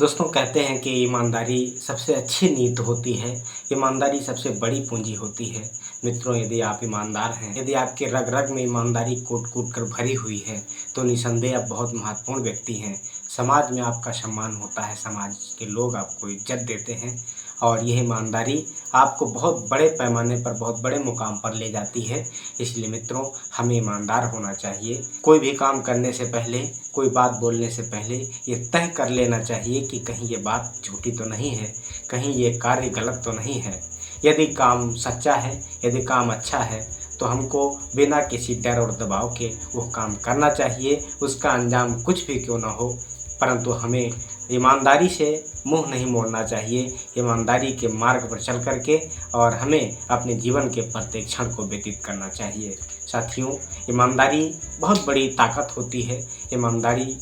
दोस्तों कहते हैं कि ईमानदारी सबसे अच्छी नीति होती है। ईमानदारी सबसे बड़ी पूंजी होती है। मित्रों, यदि आप ईमानदार हैं, यदि आपके रग रग में ईमानदारी कूट-कूट कर भरी हुई है, तो निसंदेह आप बहुत महत्वपूर्ण व्यक्ति हैं। समाज में आपका सम्मान होता है, समाज के लोग आपको इज़्ज़त देते हैं और यह ईमानदारी आपको बहुत बड़े पैमाने पर, बहुत बड़े मुकाम पर ले जाती है। इसलिए मित्रों, हमें ईमानदार होना चाहिए। कोई भी काम करने से पहले, कोई बात बोलने से पहले ये तय कर लेना चाहिए कि कहीं ये बात झूठी तो नहीं है, कहीं ये कार्य गलत तो नहीं है। यदि काम सच्चा है, यदि काम अच्छा है, तो हमको बिना किसी डर और दबाव के वो काम करना चाहिए। उसका अंजाम कुछ भी क्यों ना हो, परंतु हमें ईमानदारी से मुँह नहीं मोड़ना चाहिए। ईमानदारी के मार्ग पर चल कर के और हमें अपने जीवन के प्रत्येक क्षण को व्यतीत करना चाहिए। साथियों, ईमानदारी बहुत बड़ी ताकत होती है। ईमानदारी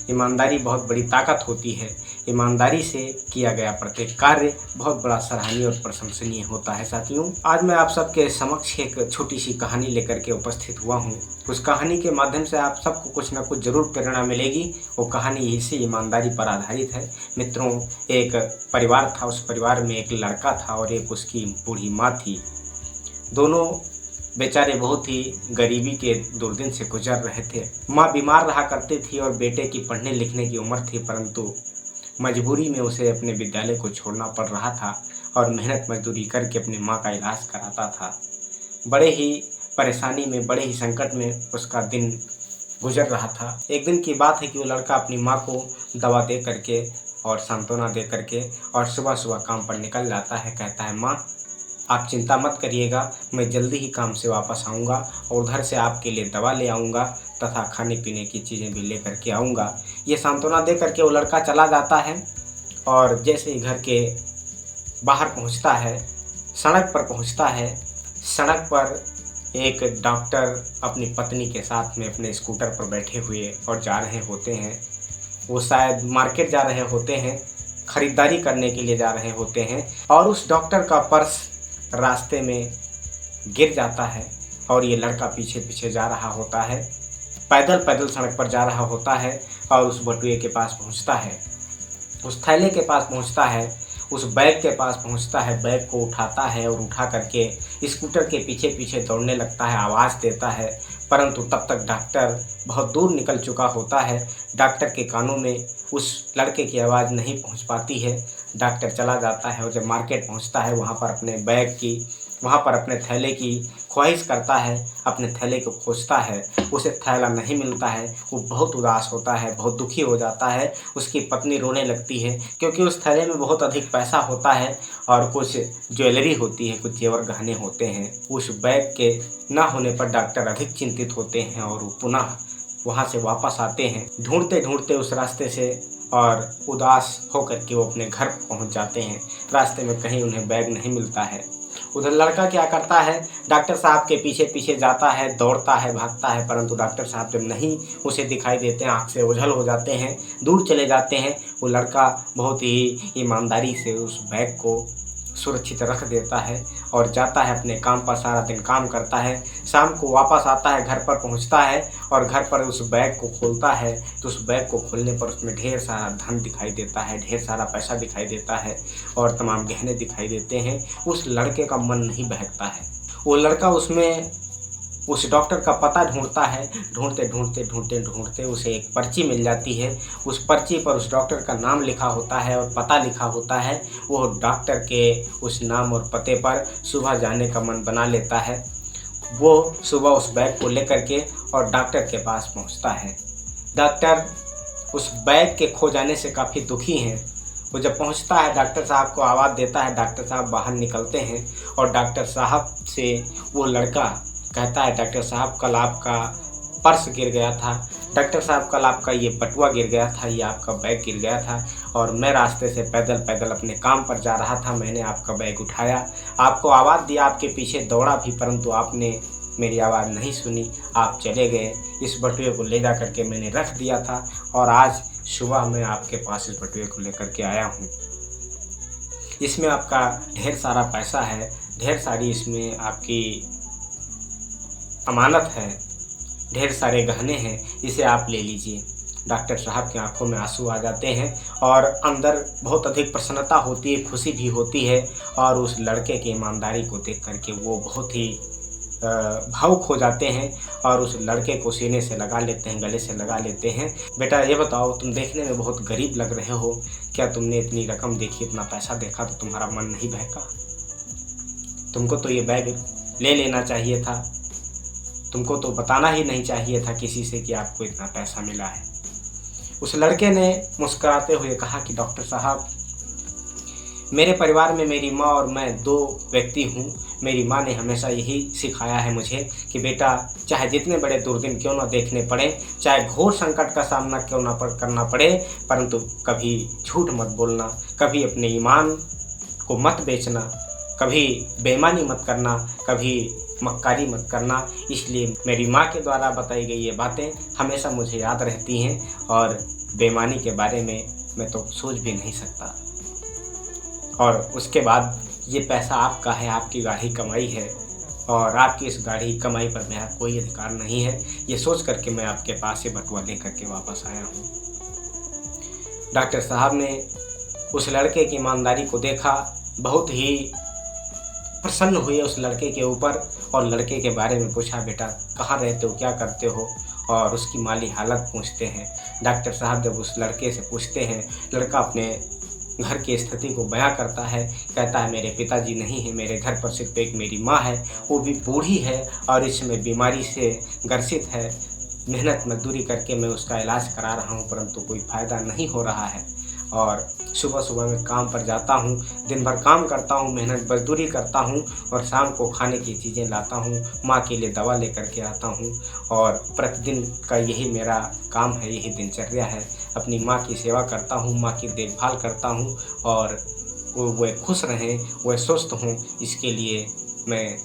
ईमानदारी बहुत बड़ी ताकत होती है। ईमानदारी से किया गया प्रत्येक कार्य बहुत बड़ा सराहनीय और प्रशंसनीय होता है। साथियों, आज मैं आप सबके समक्ष एक छोटी-सी कहानी लेकर के उपस्थित हुआ हूँ। उस कहानी के माध्यम से आप सबको कुछ न कुछ ज़रूर प्रेरणा मिलेगी। वो कहानी इसी ईमानदारी पर आधारित है। मित्रों, एक परिवार था, उस परिवार में एक लड़का था और एक उसकी बूढ़ी माँ थी। दोनों बेचारे बहुत ही गरीबी के दुर्दिन से गुजर रहे थे। माँ बीमार रहा करती थी और बेटे की पढ़ने लिखने की उम्र थी, परंतु मजबूरी में उसे अपने विद्यालय को छोड़ना पड़ रहा था और मेहनत मजदूरी करके अपनी माँ का इलाज कराता था। बड़े ही परेशानी में, बड़े ही संकट में उसका दिन गुजर रहा था। एक दिन की बात है कि वो लड़का अपनी माँ को दवा दे करके और सांत्वना दे करके और सुबह-सुबह काम पर निकल जाता है। कहता है, माँ आप चिंता मत करिएगा, मैं जल्दी ही काम से वापस आऊँगा और उधर से आपके लिए दवा ले आऊँगा तथा खाने-पीने की चीज़ें भी लेकर के आऊँगा। ये सांत्वना दे करके वो लड़का चला जाता है और जैसे ही घर के बाहर पहुँचता है, सड़क पर पहुँचता है, सड़क पर एक डॉक्टर अपनी पत्नी के साथ में अपने स्कूटर पर बैठे हुए और जा रहे होते हैं। वो शायद मार्केट जा रहे होते हैं, खरीदारी करने के लिए जा रहे होते हैं और उस डॉक्टर का पर्स रास्ते में गिर जाता है और ये लड़का पीछे-पीछे जा रहा होता है। पैदल-पैदल सड़क पर जा रहा होता है और उस बटुए के पास पहुँचता है, उस थैले के पास पहुँचता है, उस बैग के पास पहुँचता है, बैग को उठाता है और उठा करके स्कूटर के पीछे-पीछे दौड़ने लगता है, आवाज़ देता है, परंतु तब तक डॉक्टर बहुत दूर निकल चुका होता है। डॉक्टर के कानों में उस लड़के की आवाज़ नहीं पहुँच पाती है। डॉक्टर चला जाता है और जब मार्केट पहुँचता है, वहाँ पर अपने थैले की ख्वाहिश करता है, अपने थैले को खोजता है, उसे थैला नहीं मिलता है। वो बहुत उदास होता है, बहुत दुखी हो जाता है। उसकी पत्नी रोने लगती है क्योंकि उस थैले में बहुत अधिक पैसा होता है और कुछ ज्वेलरी होती है, कुछ जेवर गहने होते हैं। उस बैग के ना होने पर डॉक्टर अधिक चिंतित होते हैं और वो पुनः वहाँ से वापस आते हैं, ढूँढते-ढूँढते उस रास्ते से और उदास होकर के वो अपने घर पहुँच जाते हैं। रास्ते में कहीं उन्हें बैग नहीं मिलता है। उधर लड़का क्या करता है, डॉक्टर साहब के पीछे-पीछे जाता है, दौड़ता है, भागता है, परंतु डॉक्टर साहब जब नहीं उसे दिखाई देते हैं, आँख से ओझल हो जाते हैं, दूर चले जाते हैं। वो लड़का बहुत ही ईमानदारी से उस बैग को सुरक्षित रख देता है और जाता है अपने काम पर, सारा दिन काम करता है। शाम को वापस आता है, घर पर पहुँचता है और घर पर उस बैग को खोलता है, तो उस बैग को खोलने पर उसमें ढेर सारा धन दिखाई देता है, ढेर सारा पैसा दिखाई देता है और तमाम गहने दिखाई देते हैं। उस लड़के का मन नहीं बहकता है। वो लड़का उसमें उस डॉक्टर का पता ढूँढता है, ढूँढते उसे एक पर्ची मिल जाती है। उस पर्ची पर उस डॉक्टर का नाम लिखा होता है और पता लिखा होता है। वो डॉक्टर के उस नाम और पते पर सुबह जाने का मन बना लेता है। वो सुबह उस बैग को लेकर के और डॉक्टर के पास पहुँचता है। डॉक्टर उस बैग के खो जाने से काफ़ी दुखी हैं। वो जब पहुँचता है, डॉक्टर साहब को आवाज़ देता है, डॉक्टर साहब बाहर निकलते हैं और डॉक्टर साहब से वो लड़का कहता है, डॉक्टर साहब कल आपका पर्स गिर गया था, डॉक्टर साहब कल आपका ये बटुआ गिर गया था, ये आपका बैग गिर गया था और मैं रास्ते से पैदल-पैदल अपने काम पर जा रहा था, मैंने आपका बैग उठाया, आपको आवाज़ दिया, आपके पीछे दौड़ा भी, परंतु आपने मेरी आवाज़ नहीं सुनी, आप चले गए। इस बटुए को ले जा कर के मैंने रख दिया था और आज सुबह मैं आपके पास इस बटुए को लेकर के आया हूँ। इसमें आपका ढेर सारा पैसा है, ढेर सारी इसमें आपकी अमानत है, ढेर सारे गहने हैं, इसे आप ले लीजिए। डॉक्टर साहब की आंखों में आंसू आ जाते हैं और अंदर बहुत अधिक प्रसन्नता होती है, खुशी भी होती है और उस लड़के की ईमानदारी को देख कर के वो बहुत ही भावुक हो जाते हैं और उस लड़के को सीने से लगा लेते हैं, गले से लगा लेते हैं। बेटा ये बताओ, तुम देखने में बहुत गरीब लग रहे हो, क्या तुमने इतनी रकम देखी, इतना पैसा देखा तो तुम्हारा मन नहीं बहका? तुमको तो ये बैग ले लेना चाहिए था, तुमको तो बताना ही नहीं चाहिए था किसी से कि आपको इतना पैसा मिला है। उस लड़के ने मुस्कुराते हुए कहा कि डॉक्टर साहब, मेरे परिवार में मेरी माँ और मैं 2 व्यक्ति हूँ। मेरी माँ ने हमेशा यही सिखाया है मुझे कि बेटा, चाहे जितने बड़े दुर्दिन क्यों ना देखने पड़े, चाहे घोर संकट का सामना क्यों ना करना पड़े, परंतु कभी झूठ मत बोलना, कभी अपने ईमान को मत बेचना, कभी बेईमानी मत करना, कभी मक्कारी मत करना। इसलिए मेरी माँ के द्वारा बताई गई ये बातें हमेशा मुझे याद रहती हैं और बेईमानी के बारे में मैं तो सोच भी नहीं सकता। और उसके बाद ये पैसा आपका है, आपकी गाढ़ी कमाई है और आपकी इस गाढ़ी कमाई पर मेरा कोई अधिकार नहीं है। ये सोच करके मैं आपके पास ये बटुआ लेकर के वापस आया हूँ। डॉक्टर साहब ने उस लड़के की ईमानदारी को देखा, बहुत ही प्रसन्न हुए उस लड़के के ऊपर और लड़के के बारे में पूछा, बेटा कहाँ रहते हो, क्या करते हो, और उसकी माली हालत पूछते हैं। डॉक्टर साहब जब उस लड़के से पूछते हैं, लड़का अपने घर की स्थिति को बयां करता है, कहता है मेरे पिताजी नहीं है, मेरे घर पर सिर्फ एक मेरी माँ है, वो भी बूढ़ी है और इसमें बीमारी से ग्रसित है। मेहनत मजदूरी करके मैं उसका इलाज करा रहा हूँ परंतु कोई फ़ायदा नहीं हो रहा है और सुबह सुबह मैं काम पर जाता हूँ, दिन भर काम करता हूँ, मेहनत मजदूरी करता हूँ और शाम को खाने की चीज़ें लाता हूँ, माँ के लिए दवा लेकर के आता हूँ और प्रतिदिन का यही मेरा काम है, यही दिनचर्या है। अपनी माँ की सेवा करता हूँ, माँ की देखभाल करता हूँ और वो खुश रहें, वह स्वस्थ हों, इसके लिए मैं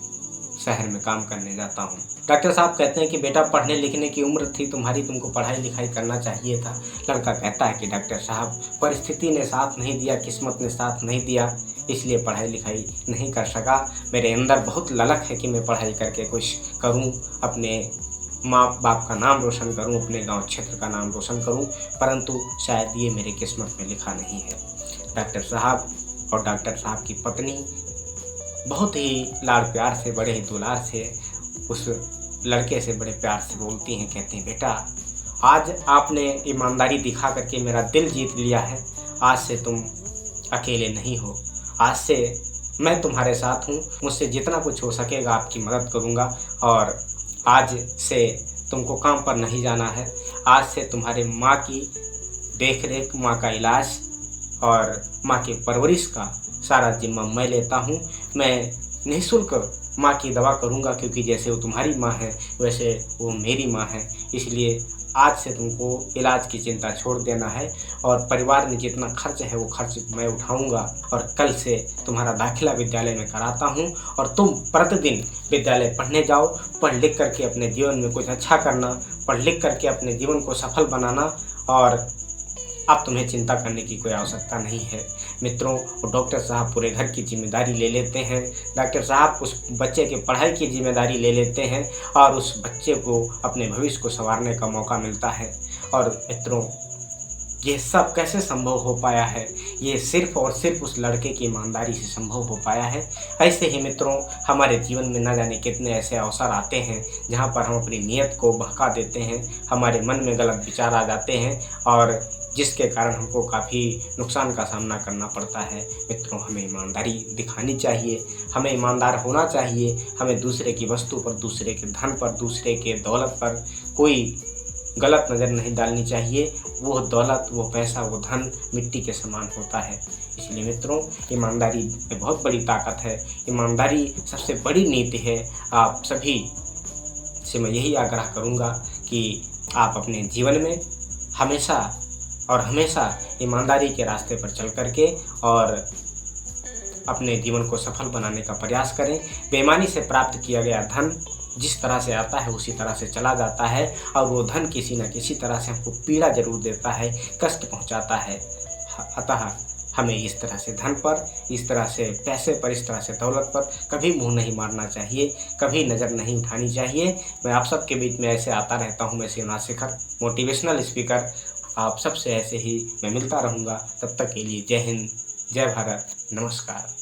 शहर में काम करने जाता हूँ। डॉक्टर साहब कहते हैं कि बेटा, पढ़ने लिखने की उम्र थी तुम्हारी, तुमको पढ़ाई लिखाई करना चाहिए था। लड़का कहता है कि डॉक्टर साहब, परिस्थिति ने साथ नहीं दिया, किस्मत ने साथ नहीं दिया, इसलिए पढ़ाई लिखाई नहीं कर सका। मेरे अंदर बहुत ललक है कि मैं पढ़ाई करके कुछ करूँ, अपने माँ बाप का नाम रोशन करूँ, अपने गाँव क्षेत्र का नाम रोशन करूँ, परंतु शायद ये मेरे किस्मत में लिखा नहीं है। डॉक्टर साहब और डॉक्टर साहब की पत्नी बहुत ही लाड़ प्यार से, बड़े ही दुलार से उस लड़के से बड़े प्यार से बोलती हैं, कहती हैं, बेटा आज आपने ईमानदारी दिखा करके मेरा दिल जीत लिया है, आज से तुम अकेले नहीं हो, आज से मैं तुम्हारे साथ हूँ, मुझसे जितना कुछ हो सकेगा आपकी मदद करूँगा और आज से तुमको काम पर नहीं जाना है, आज से तुम्हारे माँ की देख रेख, माँ का इलाज और माँ की परवरिश का सारा जिम्मा मैं लेता हूँ। मैं निःशुल्क माँ की दवा करूँगा क्योंकि जैसे वो तुम्हारी माँ है वैसे वो मेरी माँ है, इसलिए आज से तुमको इलाज की चिंता छोड़ देना है और परिवार में जितना खर्च है वो खर्च मैं उठाऊँगा और कल से तुम्हारा दाखिला विद्यालय में कराता हूँ और तुम प्रतिदिन विद्यालय पढ़ने जाओ, पढ़ लिख करके अपने जीवन में कुछ अच्छा करना, पढ़ लिख करके अपने जीवन को सफल बनाना और अब तुम्हें चिंता करने की कोई आवश्यकता नहीं है। मित्रों, डॉक्टर साहब पूरे घर की जिम्मेदारी ले लेते हैं। डॉक्टर साहब उस बच्चे के पढ़ाई की जिम्मेदारी ले लेते हैं और उस बच्चे को अपने भविष्य को संवारने का मौका मिलता है। और मित्रों, ये सब कैसे संभव हो पाया है? ये सिर्फ और सिर्फ उस लड़के की ईमानदारी से संभव हो पाया है। ऐसे ही मित्रों, हमारे जीवन में न जाने कितने ऐसे अवसर आते हैं जहाँ पर हम अपनी नीयत को बहका देते हैं, हमारे मन में गलत विचार आ जाते हैं और जिसके कारण हमको काफ़ी नुकसान का सामना करना पड़ता है। मित्रों, हमें ईमानदारी दिखानी चाहिए, हमें ईमानदार होना चाहिए, हमें दूसरे की वस्तु पर, दूसरे के धन पर, दूसरे के दौलत पर कोई गलत नज़र नहीं डालनी चाहिए। वो दौलत, वो पैसा, वो धन मिट्टी के समान होता है। इसलिए मित्रों, ईमानदारी में बहुत बड़ी ताकत है, ईमानदारी सबसे बड़ी नीति है। आप सभी से मैं यही आग्रह करूँगा कि आप अपने जीवन में हमेशा और हमेशा ईमानदारी के रास्ते पर चल करके और अपने जीवन को सफल बनाने का प्रयास करें। बेईमानी से प्राप्त किया गया धन जिस तरह से आता है उसी तरह से चला जाता है और वो धन किसी न किसी तरह से हमको पीड़ा जरूर देता है, कष्ट पहुंचाता है। अतः हमें इस तरह से धन पर, इस तरह से पैसे पर, इस तरह से दौलत पर कभी मुंह नहीं मारना चाहिए, कभी नज़र नहीं उठानी चाहिए। मैं आप सबके बीच में ऐसे आता रहता हूँ। मैं शिवनाथ शेखर, मोटिवेशनल स्पीकर, आप सबसे ऐसे ही मैं मिलता रहूँगा। तब तक के लिए जय हिंद, जय भारत, नमस्कार।